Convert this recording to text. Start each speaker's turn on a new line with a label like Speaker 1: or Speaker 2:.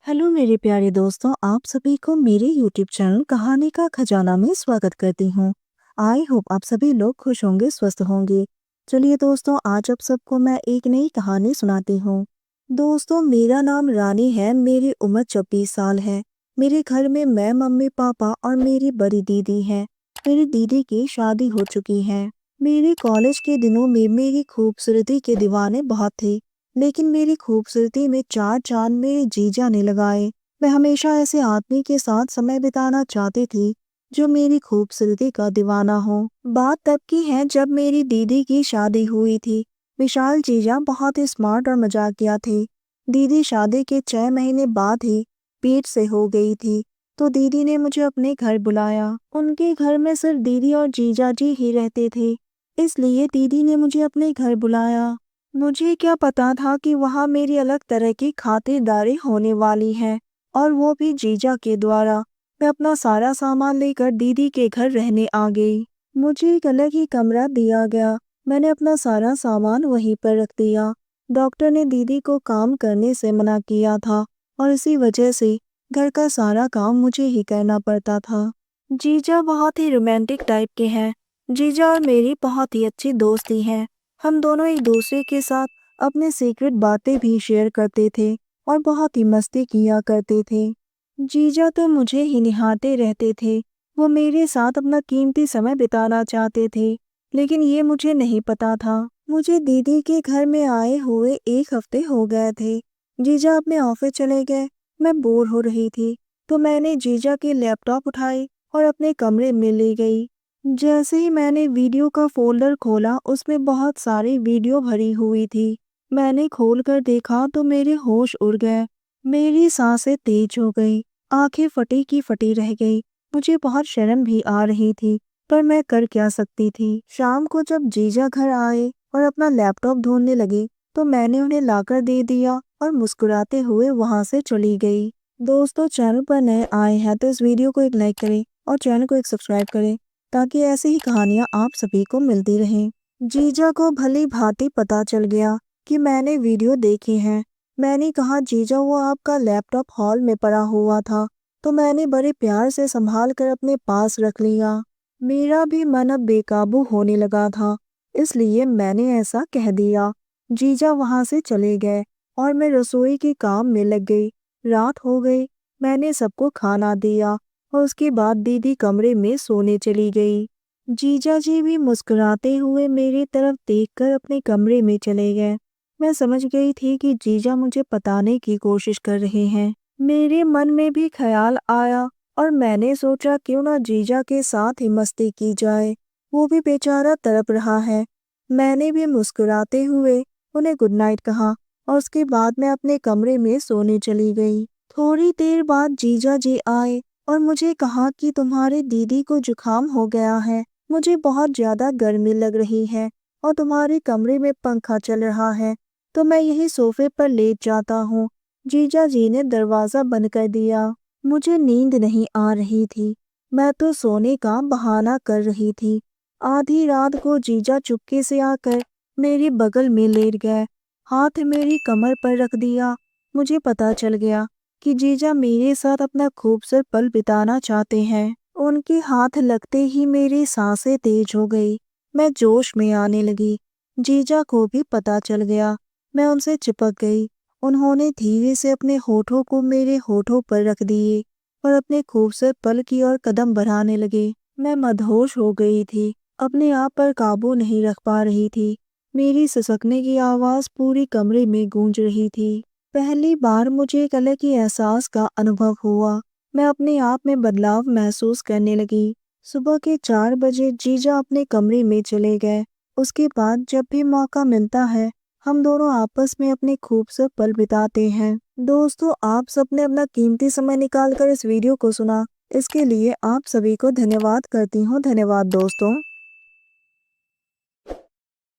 Speaker 1: Hello मेरे प्यारे दोस्तों, आप सभी को मेरे यूट्यूब चैनल कहानी का खजाना में स्वागत करती हूँ। आई होप आप सभी लोग खुश होंगे, स्वस्थ होंगे। चलिए दोस्तों, आज आप सबको मैं एक नई कहानी सुनाती हूँ। दोस्तों, मेरा नाम रानी है, मेरी उम्र 24 साल है। मेरे घर में मैं, मम्मी पापा और मेरी बड़ी दीदी है। मेरी दीदी की शादी हो चुकी है। मेरे कॉलेज के दिनों में मेरी खूबसूरती के दीवाने बहुत थे, लेकिन मेरी खूबसूरती में चार चांद मेरे जीजा ने लगाए। मैं हमेशा ऐसे आदमी के साथ समय बिताना चाहती थी जो मेरी खूबसूरती का दीवाना हो। बात तब की है जब मेरी दीदी की शादी हुई थी। विशाल जीजा बहुत ही स्मार्ट और मजाकिया थे। दीदी शादी के 6 महीने बाद ही पेट से हो गई थी, तो दीदी ने मुझे अपने घर बुलाया। उनके घर में सिर्फ दीदी और जीजा जी ही रहते थे, इसलिए दीदी ने मुझे अपने घर बुलाया। मुझे क्या पता था कि वहाँ मेरी अलग तरह की खातिरदारी होने वाली है, और वो भी जीजा के द्वारा। मैं अपना सारा सामान लेकर दीदी के घर रहने आ गई। मुझे एक अलग ही कमरा दिया गया। मैंने अपना सारा सामान वहीं पर रख दिया। डॉक्टर ने दीदी को काम करने से मना किया था, और इसी वजह से घर का सारा काम मुझे ही करना पड़ता था। जीजा बहुत ही रोमांटिक टाइप के हैं। जीजा और मेरी बहुत ही अच्छी दोस्ती है। हम दोनों एक दूसरे के साथ अपने सीक्रेट बातें भी शेयर करते थे और बहुत ही मस्ती किया करते थे। जीजा तो मुझे ही निहारते रहते थे। वो मेरे साथ अपना कीमती समय बिताना चाहते थे, लेकिन ये मुझे नहीं पता था। मुझे दीदी के घर में आए हुए 1 हफ्ते हो गए थे। जीजा अपने ऑफिस चले गए। मैं बोर हो रही थी, तो मैंने जीजा के लैपटॉप उठाई और अपने कमरे में ले गई। जैसे ही मैंने वीडियो का फोल्डर खोला, उसमें बहुत सारी वीडियो भरी हुई थी। मैंने खोलकर देखा तो मेरे होश उड़ गए। मेरी सांसें तेज हो गई, आंखें फटी की फटी रह गई। मुझे बहुत शर्म भी आ रही थी, पर मैं कर क्या सकती थी। शाम को जब जीजा घर आए और अपना लैपटॉप ढूंढने लगे, तो मैंने उन्हें लाकर दे दिया और मुस्कुराते हुए वहां से चली गई। दोस्तों, चैनल पर नए आए हैं तो इस वीडियो को एक लाइक करें और चैनल को एक सब्सक्राइब करें, ताकि ऐसी ही कहानियां आप सभी को मिलती रहें। जीजा को भली भांति पता चल गया कि मैंने वीडियो देखी है। मैंने कहा, जीजा वो आपका लैपटॉप हॉल में पड़ा हुआ था, तो मैंने बड़े प्यार से संभाल कर अपने पास रख लिया। मेरा भी मन अब बेकाबू होने लगा था, इसलिए मैंने ऐसा कह दिया। जीजा वहां से चले गए और मैं रसोई के काम में लग गई। रात हो गई। मैंने सबको खाना दिया और उसके बाद दीदी कमरे में सोने चली गई। जीजा जी भी मुस्कुराते हुए मेरी तरफ देखकर अपने कमरे में चले गए। मैं समझ गई थी कि जीजा मुझे पताने की कोशिश कर रहे हैं। मेरे मन में भी ख्याल आया और मैंने सोचा क्यों ना जीजा के साथ ही मस्ती की जाए, वो भी बेचारा तड़प रहा है। मैंने भी मुस्कुराते हुए उन्हें गुड नाइट कहा और उसके बाद मैं अपने कमरे में सोने चली गई। थोड़ी देर बाद जीजा जी आए और मुझे कहा कि तुम्हारी दीदी को जुकाम हो गया है, मुझे बहुत ज्यादा गर्मी लग रही है और तुम्हारे कमरे में पंखा चल रहा है, तो मैं यही सोफे पर लेट जाता हूँ। जीजा जी ने दरवाजा बंद कर दिया। मुझे नींद नहीं आ रही थी, मैं तो सोने का बहाना कर रही थी। आधी रात को जीजा चुपके से आकर मेरे बगल में लेट गए, हाथ मेरी कमर पर रख दिया। मुझे पता चल गया कि जीजा मेरे साथ अपना खूबसूरत पल बिताना चाहते हैं। उनके हाथ लगते ही मेरी सांसें तेज हो गई। मैं जोश में आने लगी। जीजा को भी पता चल गया। मैं उनसे चिपक गई। उन्होंने धीरे से अपने होठों को मेरे होठों पर रख दिए और अपने खूबसूरत पल की ओर कदम बढ़ाने लगे। मैं मदहोश हो गई थी, अपने आप पर काबू नहीं रख पा रही थी। मेरी सिसकने की आवाज पूरी कमरे में गूंज रही थी। पहली बार मुझे एक अलग ही एहसास का अनुभव हुआ। मैं अपने आप में बदलाव महसूस करने लगी। सुबह के 4 बजे जीजा अपने कमरे में चले गए। उसके बाद जब भी मौका मिलता है, हम दोनों आपस में अपने खूबसूरत पल बिताते हैं। दोस्तों, आप सबने अपना कीमती समय निकालकर इस वीडियो को सुना, इसके लिए आप सभी को धन्यवाद करती हूँ। धन्यवाद दोस्तों।